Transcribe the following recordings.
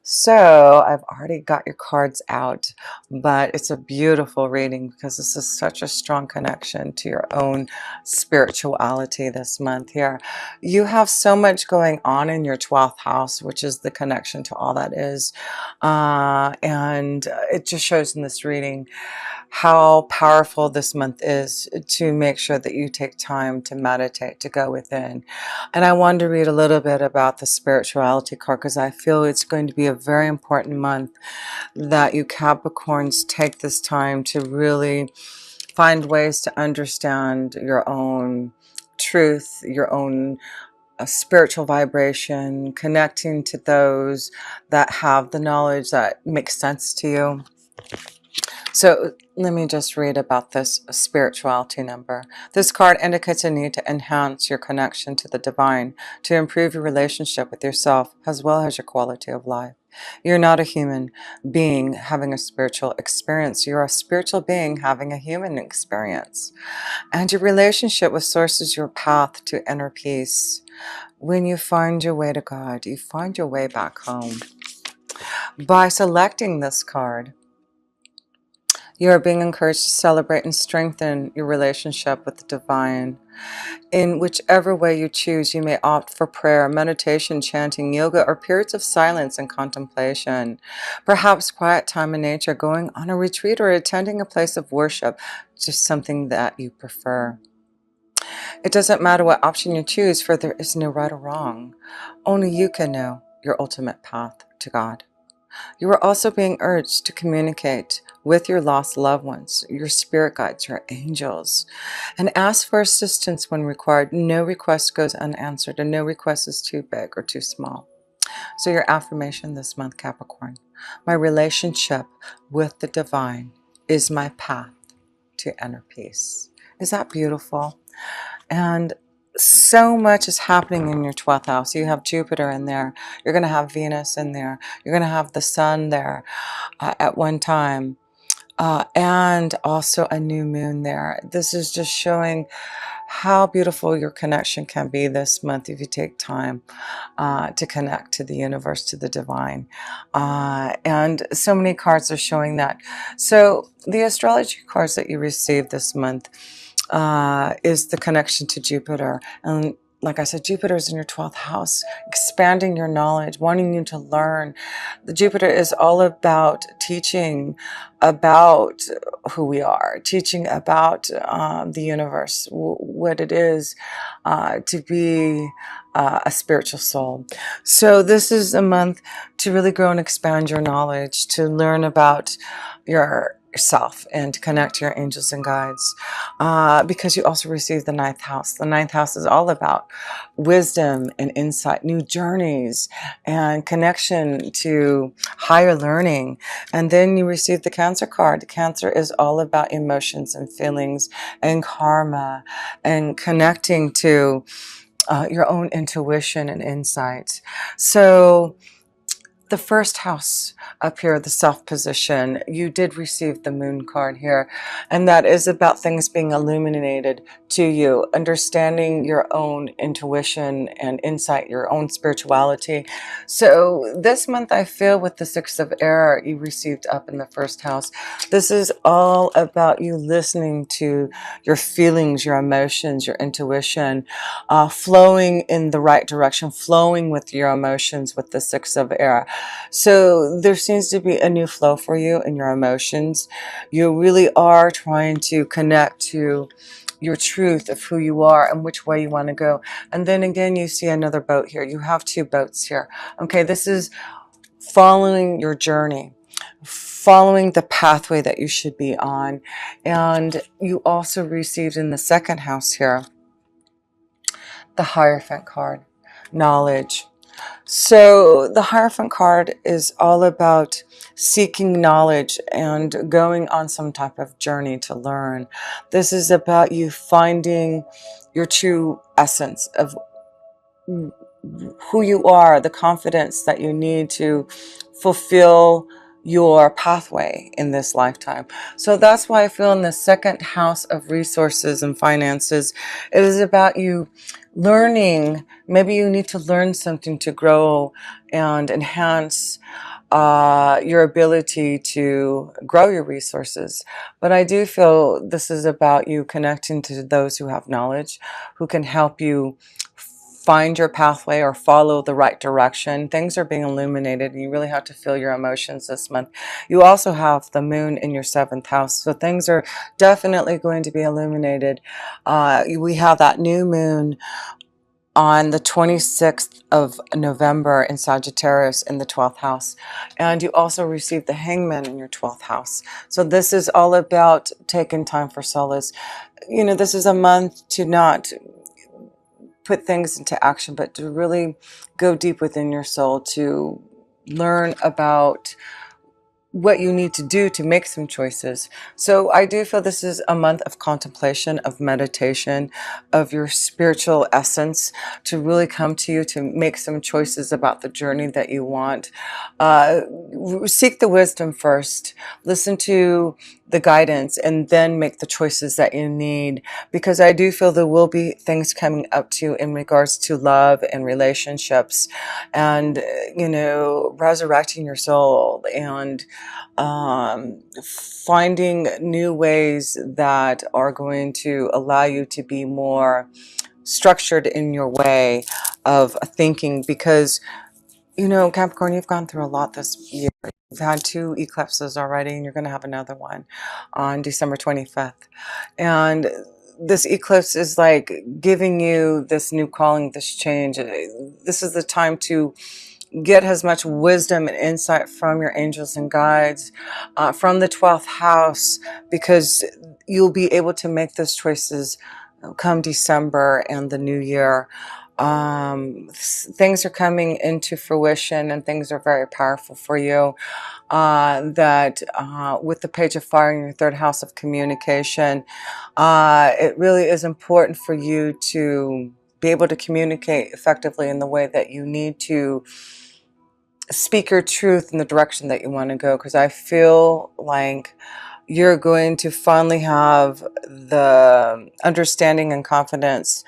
So I've already got your cards out, but it's a beautiful reading because this is such a strong connection to your own spirituality this month here. You have so much going on in your 12th house, which is the connection to all that is. And it just shows in this reading how powerful this month is to make sure that you take time to meditate, to go within. And I wanted to read a little bit about the spirituality card because I feel it's going to be a very important month that you Capricorns take this time to really find ways to understand your own truth, your own spiritual vibration, connecting to those that have the knowledge that makes sense to you. So let me just read about this spirituality number. This card indicates a need to enhance your connection to the divine, to improve your relationship with yourself, as well as your quality of life. You're not a human being having a spiritual experience. You're a spiritual being having a human experience. And your relationship with Source is your path to inner peace. When you find your way to God, you find your way back home. By selecting this card, you are being encouraged to celebrate and strengthen your relationship with the divine. In whichever way you choose, you may opt for prayer, meditation, chanting, yoga, or periods of silence and contemplation. Perhaps quiet time in nature, going on a retreat, or attending a place of worship, just something that you prefer. It doesn't matter what option you choose, for there is no right or wrong. Only you can know your ultimate path to God. You are also being urged to communicate with your lost loved ones, your spirit guides, your angels, and ask for assistance when required. No request goes unanswered, and no request is too big or too small. So your affirmation this month, Capricorn: my relationship with the divine is my path to inner peace. Is that beautiful? And so much is happening in your 12th house. You have Jupiter in there. You're going to have Venus in there. You're going to have the sun there at one time. And also a new moon there. This is just showing how beautiful your connection can be this month if you take time to connect to the universe, to the divine. And so many cards are showing that. So the astrology cards that you received this month is the connection to Jupiter. And like I said, Jupiter is in your 12th house, expanding your knowledge, wanting you to learn. The Jupiter is all about teaching about who we are, teaching about the universe, what it is to be a spiritual soul. So this is a month to really grow and expand your knowledge, to learn about yourself and to connect to your angels and guides, because you also receive the ninth house. The ninth house is all about wisdom and insight, new journeys, and connection to higher learning. And then you receive the Cancer card. Cancer is all about emotions and feelings and karma and connecting to your own intuition and insight. So the first house up here, the self position, you did receive the moon card here, and that is about things being illuminated to you, understanding your own intuition and insight, your own spirituality. So this month, I feel with the Six of Air you received up in the first house, this is all about you listening to your feelings, your emotions, your intuition, flowing in the right direction, flowing with your emotions with the Six of Air. So there seems to be a new flow for you in your emotions. You really are trying to connect to your truth of who you are and which way you want to go. And then again, you see another boat here. You have two boats here. Okay, this is following your journey, following the pathway that you should be on. And you also received in the second house here the Hierophant card, knowledge. So the Hierophant card is all about seeking knowledge and going on some type of journey to learn. This is about you finding your true essence of who you are, the confidence that you need to fulfill your pathway in this lifetime. So that's why I feel in the second house of resources and finances, it is about you learning. Maybe you need to learn something to grow and enhance your ability to grow your resources. But I do feel this is about you connecting to those who have knowledge, who can help you find your pathway or follow the right direction. Things are being illuminated, and you really have to feel your emotions this month. You also have the moon in your seventh house, so things are definitely going to be illuminated. We have that new moon on the 26th of November in Sagittarius in the 12th house. And you also receive the Hangman in your 12th house. So this is all about taking time for solace. You know, this is a month to not put things into action, but to really go deep within your soul, to learn about what you need to do to make some choices. So I do feel this is a month of contemplation, of meditation, of your spiritual essence to really come to you, to make some choices about the journey that you want. Seek the wisdom first, listen to the guidance, and then make the choices that you need, because I do feel there will be things coming up to you in regards to love and relationships, and you know, resurrecting your soul, and finding new ways that are going to allow you to be more structured in your way of thinking. Because you know, Capricorn, you've gone through a lot this year. You've had 2 eclipses already, and you're going to have another one on December 25th. And this eclipse is like giving you this new calling, this change. This is the time to get as much wisdom and insight from your angels and guides, from the 12th house, because you'll be able to make those choices come December and the new year. Things are coming into fruition, and things are very powerful for you. That with the Page of Fire in your 3rd house of communication, it really is important for you to be able to communicate effectively in the way that you need to speak your truth in the direction that you want to go, because I feel like you're going to finally have the understanding and confidence,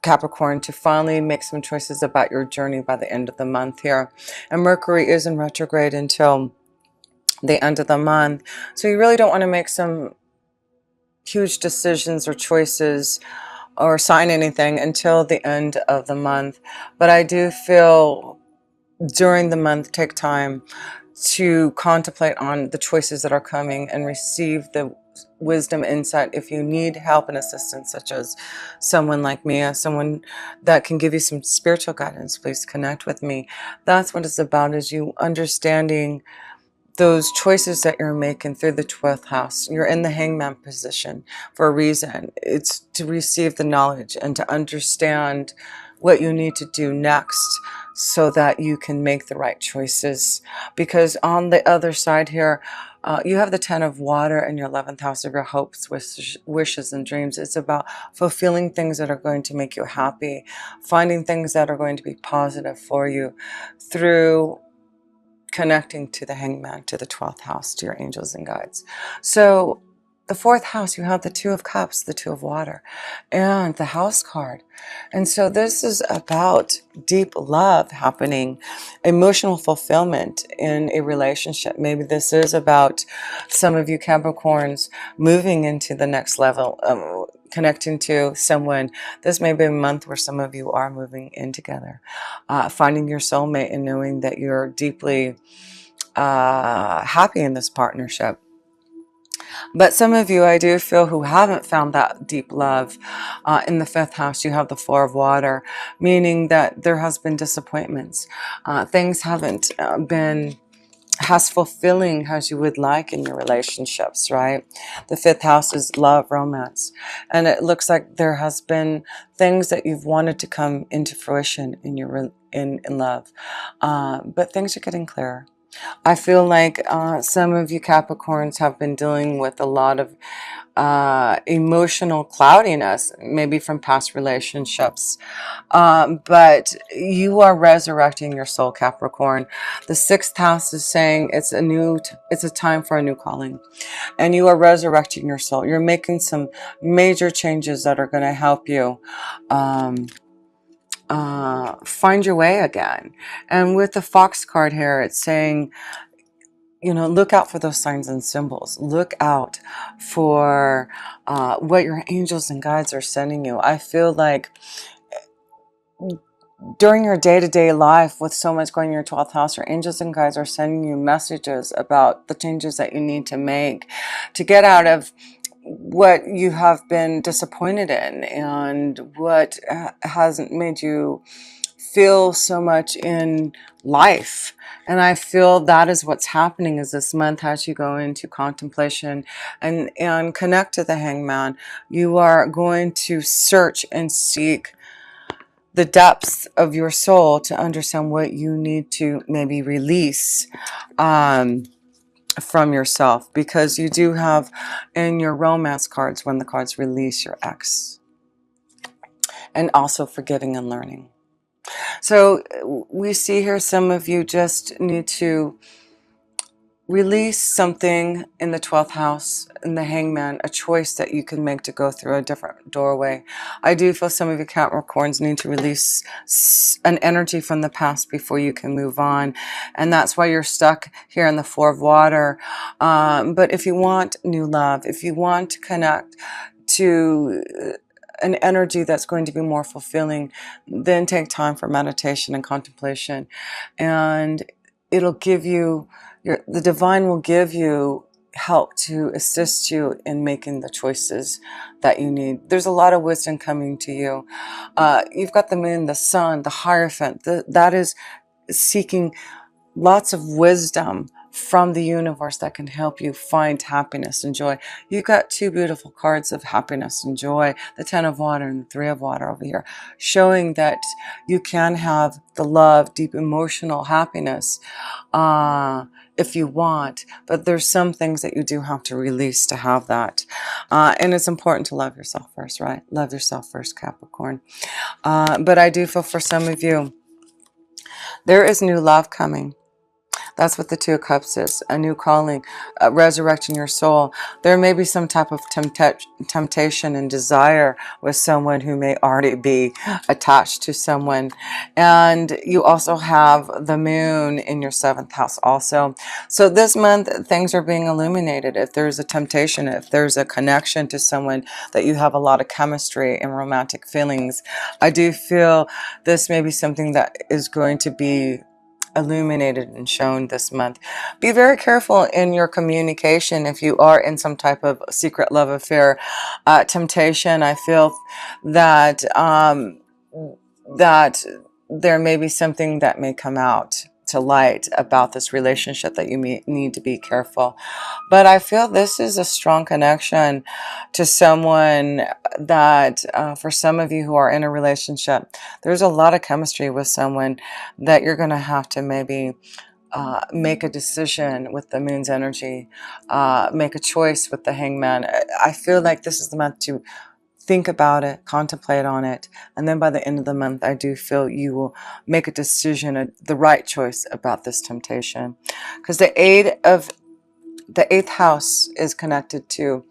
Capricorn, to finally make some choices about your journey by the end of the month here. And Mercury is in retrograde until the end of the month, so you really don't want to make some huge decisions or choices or sign anything until the end of the month. But I do feel during the month, take time to contemplate on the choices that are coming and receive the wisdom, insight. If you need help and assistance, such as someone like me, someone that can give you some spiritual guidance, please connect with me. That's what it's about, is you understanding those choices that you're making through the 12th house. You're in the Hangman position for a reason. It's to receive the knowledge and to understand what you need to do next, so that you can make the right choices. Because on the other side here, you have the 10 of water in your 11th house of your hopes, wishes, and dreams. It's about fulfilling things that are going to make you happy, finding things that are going to be positive for you through connecting to the Hangman, to the 12th house, to your angels and guides. So the 4th house, you have the 2 of Cups, the 2 of water, and the House card. And so this is about deep love happening, emotional fulfillment in a relationship. Maybe this is about some of you Capricorns moving into the next level, connecting to someone. This may be a month where some of you are moving in together, finding your soulmate and knowing that you're deeply happy in this partnership. But some of you, I do feel, who haven't found that deep love, in the 5th house, you have the 4 of water, meaning that there has been disappointments. Things haven't been as fulfilling as you would like in your relationships, right? The 5th house is love, romance. And it looks like there has been things that you've wanted to come into fruition in your in love. But things are getting clearer. I feel like some of you Capricorns have been dealing with a lot of emotional cloudiness, maybe from past relationships. But you are resurrecting your soul, Capricorn. The 6th house is saying it's a time for a new calling, and you are resurrecting your soul. You're making some major changes that are going to help you find your way again. And with the fox card here, it's saying, you know, look out for those signs and symbols. Look out for what your angels and guides are sending you. I feel like during your day-to-day life, with so much going in your 12th house, your angels and guides are sending you messages about the changes that you need to make to get out of what you have been disappointed in and what hasn't made you feel so much in life. And I feel that is what's happening is this month, as you go into contemplation and connect to the hangman, you are going to search and seek the depths of your soul to understand what you need to maybe release from yourself, because you do have in your romance cards, when the cards release your ex, and also forgiving and learning. So we see here some of you just need to release something in the 12th house, in the hangman, a choice that you can make to go through a different doorway. I do feel some of you Capricorns need to release an energy from the past before you can move on. And that's why you're stuck here in the Four of Water. But if you want new love, if you want to connect to an energy that's going to be more fulfilling, then take time for meditation and contemplation. And it'll give you, the divine will give you help to assist you in making the choices that you need. There's a lot of wisdom coming to you. You've got the moon, the sun, the Hierophant. That is seeking lots of wisdom from the universe that can help you find happiness and joy. You've got two beautiful cards of happiness and joy, the Ten of Water and the Three of Water over here, showing that you can have the love, deep emotional happiness if you want, but there's some things that you do have to release to have that. And it's important to love yourself first, right? Love yourself first, Capricorn. But I do feel for some of you, there is new love coming. That's what the Two of Cups is, a new calling, resurrecting your soul. There may be some type of temptation and desire with someone who may already be attached to someone. And you also have the moon in your 7th house also. So this month, things are being illuminated. If there's a temptation, if there's a connection to someone that you have a lot of chemistry and romantic feelings, I do feel this may be something that is going to be illuminated and shown this month. Be very careful in your communication if you are in some type of secret love affair, temptation. I feel that that there may be something that may come out to light about this relationship that you need to be careful. But I feel this is a strong connection to someone that for some of you who are in a relationship, there's a lot of chemistry with someone that you're going to have to maybe make a decision with the moon's energy, make a choice with the hangman. I feel like this is the month to think about it, contemplate on it, and then by the end of the month, I do feel you will make a decision, the right choice about this temptation. Because the 8th house is connected to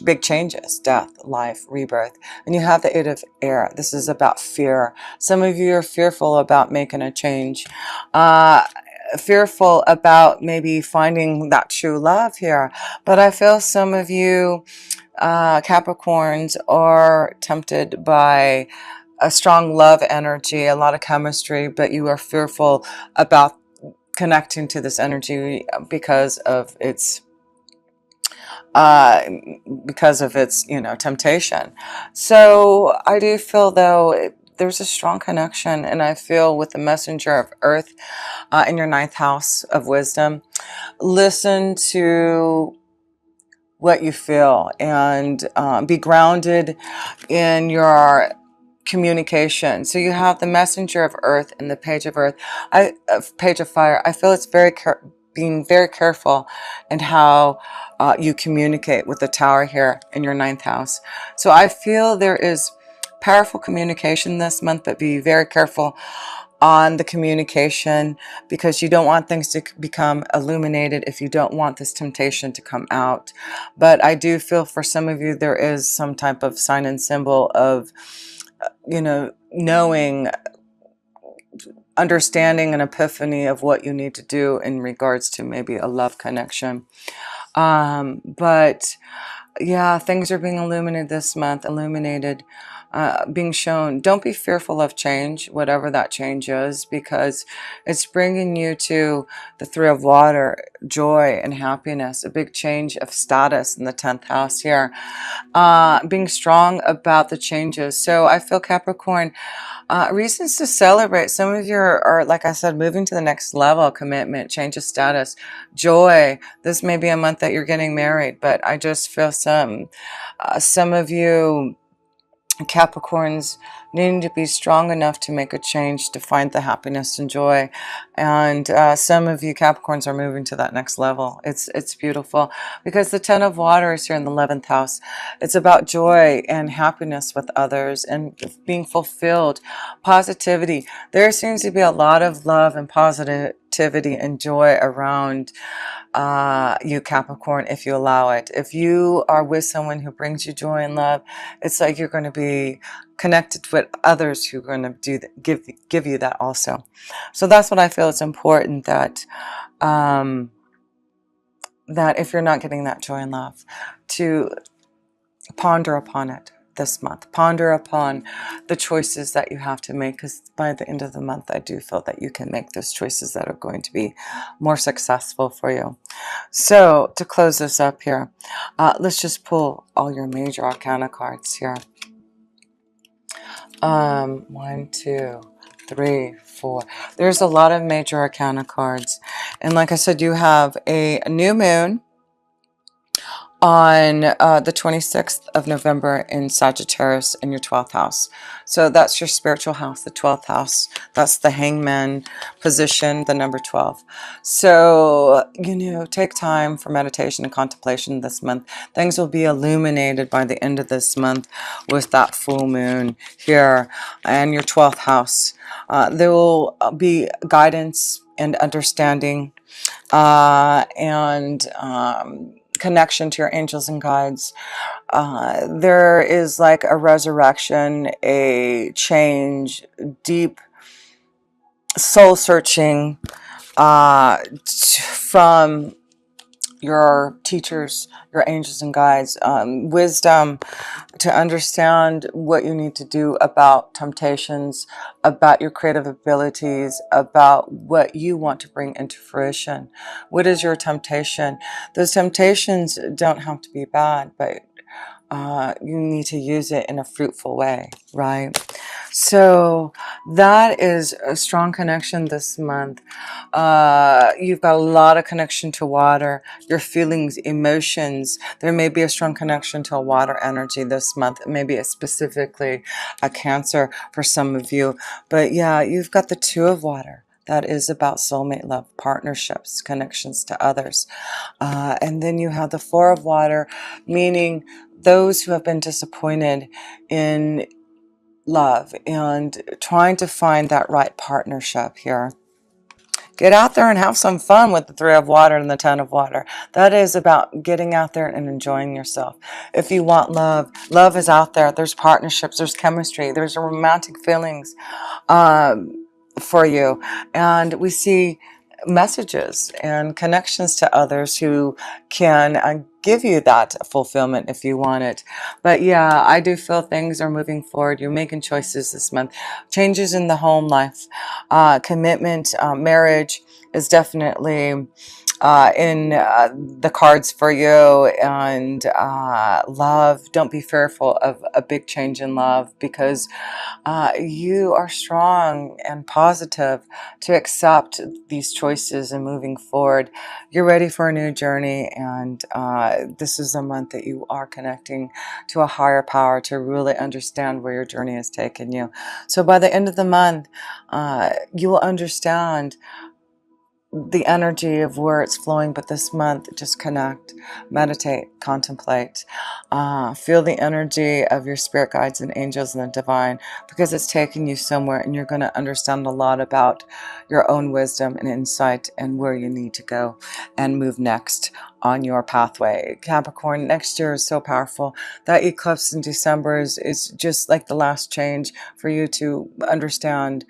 big changes, death, life, rebirth. And you have the 8 of Air. This is about fear. Some of you are fearful about making a change. Fearful about maybe finding that true love here. But I feel some of you Capricorns are tempted by a strong love energy, a lot of chemistry, but you are fearful about connecting to this energy because of its temptation. So I do feel though there's a strong connection, and I feel with the messenger of earth in your 9th house of wisdom, listen to what you feel and be grounded in your communication. So you have the messenger of earth and the page of earth, page of fire. I feel it's being very careful in how you communicate with the tower here in your 9th house. So I feel there is powerful communication this month, but be very careful on the communication, because you don't want things to become illuminated if you don't want this temptation to come out. But I do feel for some of you there is some type of sign and symbol of knowing, understanding, an epiphany of what you need to do in regards to maybe a love connection. But yeah, things are being illuminated this month, being shown. Don't be fearful of change, whatever that change is, because it's bringing you to the Three of Water, joy and happiness, a big change of status in the 10th house here. Being strong about the changes. So I feel, Capricorn, reasons to celebrate. Some of you are, like I said, moving to the next level, commitment, change of status, joy. This may be a month that you're getting married, but I just feel some of you Capricorns needing to be strong enough to make a change, to find the happiness and joy. And some of you Capricorns are moving to that next level. It's beautiful, because the 10 of Water is here in the 11th house. It's about joy and happiness with others and being fulfilled, positivity. There seems to be a lot of love and positivity and joy around you Capricorn, if you allow it. If you are with someone who brings you joy and love, it's like you're going to be connected with others who are going to give you that also. So that's what I feel. It's important that that if you're not getting that joy and love, to ponder upon it this month. Ponder upon the choices that you have to make, because by the end of the month, I do feel that you can make those choices that are going to be more successful for you. So to close this up here, let's just pull all your major arcana cards here. 1, 2, 3, 4. There's a lot of major arcana cards. And like I said, you have a new moon on the 26th of November in Sagittarius in your 12th house. So that's your spiritual house, the 12th house. That's the hangman position, the number 12. So, take time for meditation and contemplation this month. Things will be illuminated by the end of this month with that full moon here and your 12th house. There will be guidance and understanding and connection to your angels and guides. There is like a resurrection, a change, deep soul searching from your teachers, your angels and guides, wisdom to understand what you need to do about temptations, about your creative abilities, about what you want to bring into fruition. What is your temptation? Those temptations don't have to be bad, but you need to use it in a fruitful way, right? So that is a strong connection this month. You've got a lot of connection to water, your feelings, emotions. There may be a strong connection to a water energy this month. Maybe specifically a Cancer for some of you. But yeah, you've got the 2 of Water. That is about soulmate love, partnerships, connections to others. And then you have the 4 of Water, meaning those who have been disappointed in love and trying to find that right partnership here. Get out there and have some fun with the 3 of Water and the 10 of Water. That is about getting out there and enjoying yourself. If you want love, love is out there. There's partnerships, there's chemistry, there's romantic feelings for you. And we see messages and connections to others who can give you that fulfillment if you want it. But yeah, I do feel things are moving forward. You're making choices this month. Changes in the home life, commitment, marriage is definitely in the cards for you. And love, don't be fearful of a big change in love, because you are strong and positive to accept these choices and moving forward. You're ready for a new journey, and this is a month that you are connecting to a higher power to really understand where your journey has taken you. So by the end of the month, you will understand the energy of where it's flowing, but this month, just connect, meditate, contemplate, feel the energy of your spirit guides and angels and the divine, because it's taking you somewhere and you're going to understand a lot about your own wisdom and insight and where you need to go and move next on your pathway. Capricorn, next year is so powerful. That eclipse in December is just like the last change for you to understand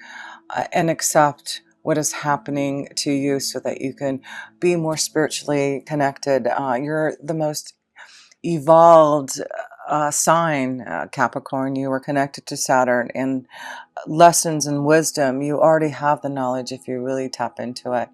and accept what is happening to you so that you can be more spiritually connected. You're the most evolved sign, Capricorn. You are connected to Saturn, and lessons and wisdom, you already have the knowledge if you really tap into it.